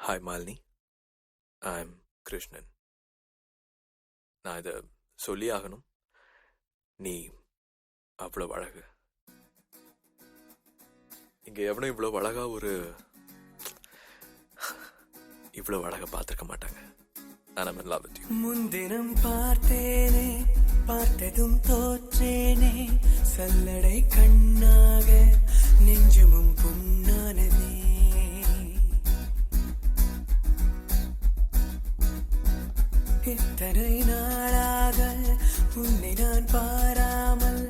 Hi Malini, I am Krishnan. நான் இதை சொல்லி ஆகணும். நீ அவ்வளோ அழகு. இங்கே எவனும் இவ்வளோ அழகா இவ்வளோ அழகா பார்த்துருக்க மாட்டாங்க. நான் in love with you. முன்தினம் பார்த்தேனே, பார்த்ததும் தோற்றேனே, சல்லடை கண்ணாக நெஞ்சமும் புண்ணானதே. இத்தனை நாளாக உன்னை நான் பாராமல்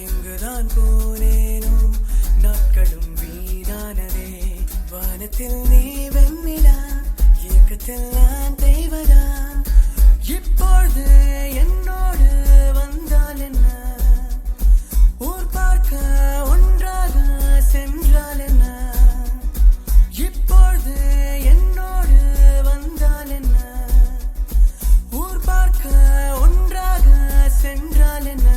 எங்குதான் போனேனோ, நாட்களும் வீணானதே. வானத்தில் நீ வெண்ணிலா, ஏக்கத்தில் நான் தெய்வதா. இப்பொழுது என்னோடு வந்தால் என்ன, ஊர் பார்க்க ஒன்றாக சென்றால் என்ன. இப்பொழுது என்னோடு வந்தால் என்ன, ஊர் பார்க்க ஒன்றாக சென்றால் என்ன.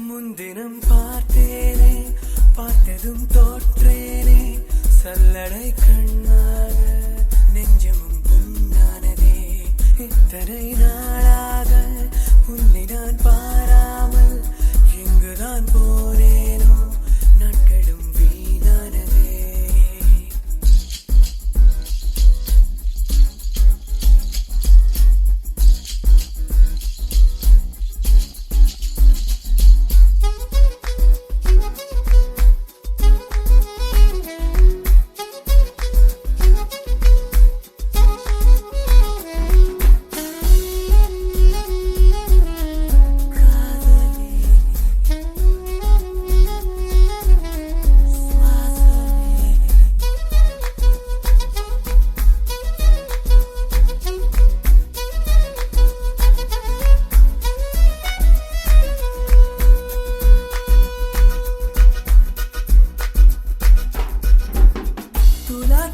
முன்தினம் பார்த்தேனே, பார்த்ததும் தோற்றேனே, சல்லடை கண்ணாக நெஞ்சமும் புண்ணானதே. இத்தனை நாளாக உன்னை நான் பாராமல் எங்குதான் போனேனோ, நாட்களும் வீணானதே.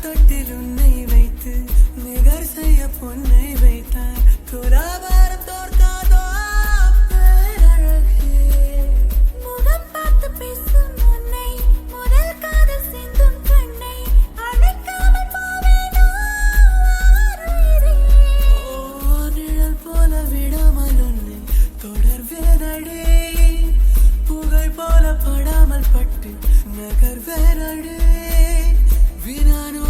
தொட்டில் உன்னை வைத்து நிகர் செய்ய பொன்னை வைத்தார். துலாபாரம் தோற்காதோ பேரழகே. முகம் பார்த்து பேசும் உன்னை, முதல் காதல் சிந்தும் கண்ணை அழைக்காமல் போவேனோ ஆருயிரே. நிழல் போல விடாமல் உன்னை தொடர்வேனடே. புகழ் போல படாமல் பட்டு நகர்வேனடே. வினானோ